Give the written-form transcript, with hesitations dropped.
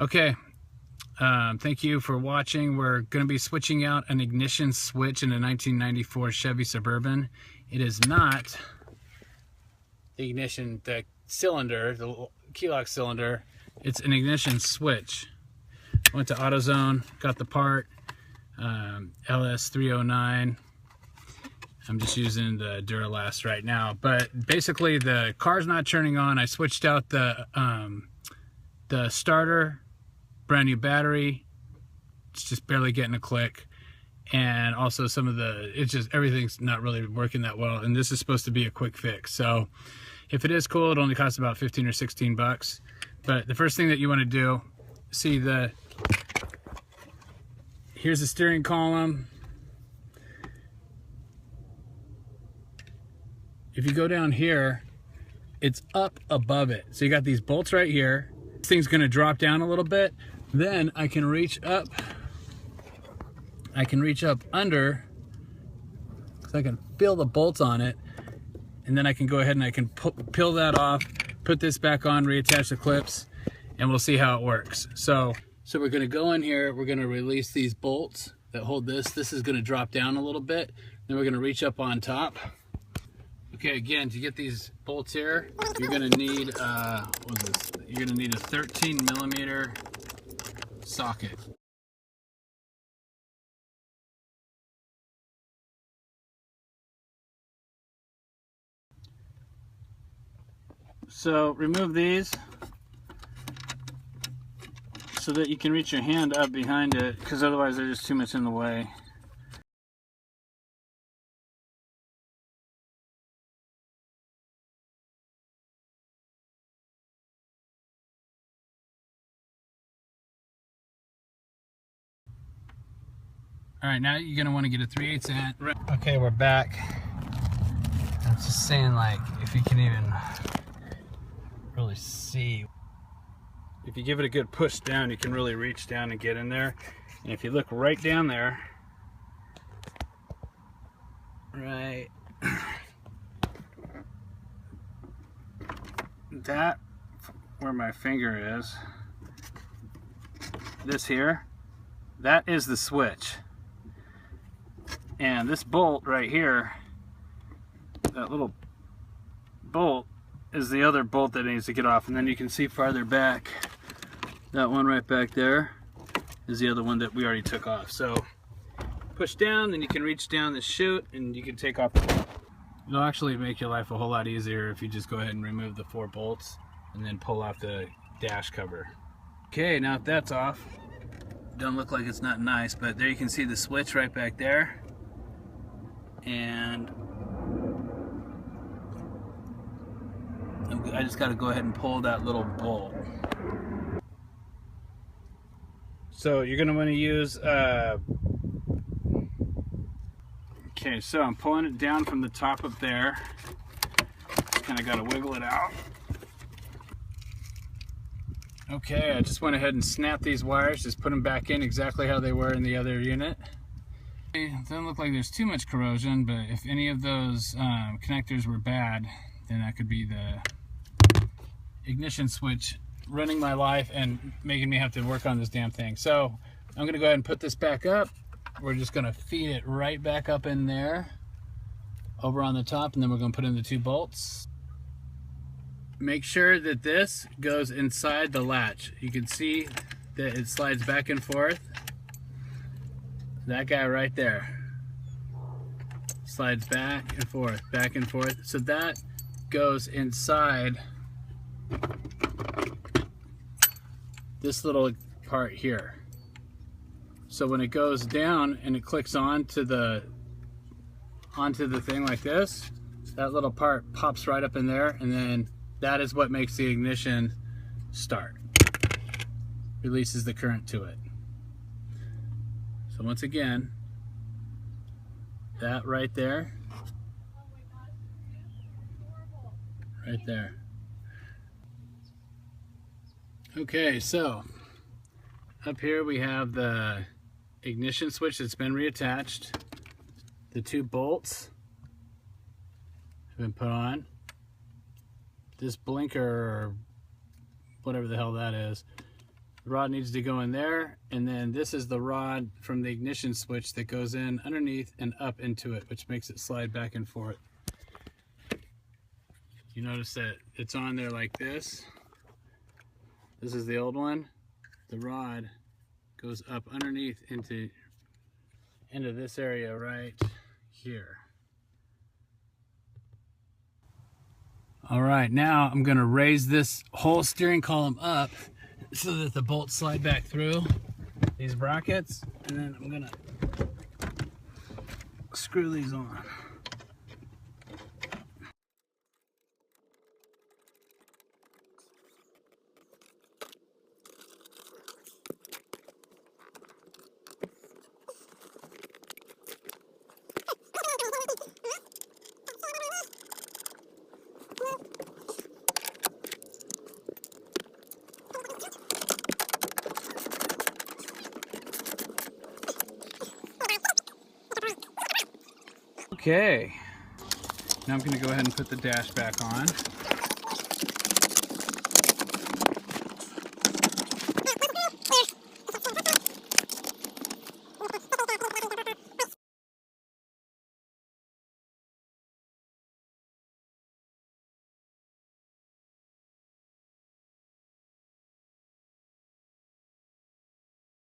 Okay, thank you for watching. We're going to be switching out an ignition switch in a 1994 Chevy Suburban. It is not the ignition, the cylinder, the key lock cylinder. It's an ignition switch. Went to AutoZone, got the part, LS309. I'm just using the Duralast right now, but basically the car's not turning on. I switched out the starter, brand new battery. It's just barely getting a click, and also some of it's just everything's not really working that well. And this is supposed to be a quick fix, so if it is cool, it only costs about 15 or 16 bucks. But the first thing that you want to do, see here's the steering column. If you go down here, it's up above it. So you got these bolts right here. This thing's gonna drop down a little bit. Then I can reach up. I can reach up under, so I can feel the bolts on it. And then I can go ahead and I can peel that off, put this back on, reattach the clips, and we'll see how it works. So we're gonna go in here, we're gonna release these bolts that hold this. This is gonna drop down a little bit. Then we're gonna reach up on top. Okay, again, to get these bolts here, you're gonna need, what is this? You're gonna need a 13mm socket. So remove these so that you can reach your hand up behind it, because otherwise they're just too much in the way. All right, now you're gonna want to get a 3/8 inch. Okay, we're back. I'm just saying, like, if you can even really see. If you give it a good push down, you can really reach down and get in there. And if you look right down there, right, that, where my finger is, this here, that is the switch. And this bolt right here, that little bolt, is the other bolt that needs to get off. And then you can see farther back, that one right back there is the other one that we already took off. So push down, then you can reach down the chute and you can take off the bolt. It'll actually make your life a whole lot easier if you just go ahead and remove the 4 bolts and then pull off the dash cover. Okay, now if that's off, doesn't look like it's not nice, but there you can see the switch right back there. And I just got to go ahead and pull that little bolt. So you're going to want to use okay, so I'm pulling it down from the top up there. Just kind of got to wiggle it out. Okay, I just went ahead and snapped these wires, just put them back in exactly how they were in the other unit. It doesn't look like there's too much corrosion, but if any of those connectors were bad, then that could be the ignition switch running my life and making me have to work on this damn thing. So I'm gonna go ahead and put this back up. We're just gonna feed it right back up in there, over on the top, and then we're gonna put in the 2 bolts. Make sure that this goes inside the latch. You can see that it slides back and forth. That guy right there slides back and forth, back and forth. So that goes inside this little part here. So when it goes down and it clicks onto the thing like this, that little part pops right up in there, and then that is what makes the ignition start. Releases the current to it. So once again, that right there, right there. Okay, so up here we have the ignition switch that's been reattached. The 2 bolts have been put on. This blinker, or whatever the hell that is, The rod needs to go in there, and then this is the rod from the ignition switch that goes in underneath and up into it, which makes it slide back and forth. You notice that it's on there like this. This is the old one. The rod goes up underneath into this area right here. All right, now I'm gonna raise this whole steering column up so that the bolts slide back through these brackets, and then I'm gonna screw these on. Okay, now I'm going to go ahead and put the dash back on.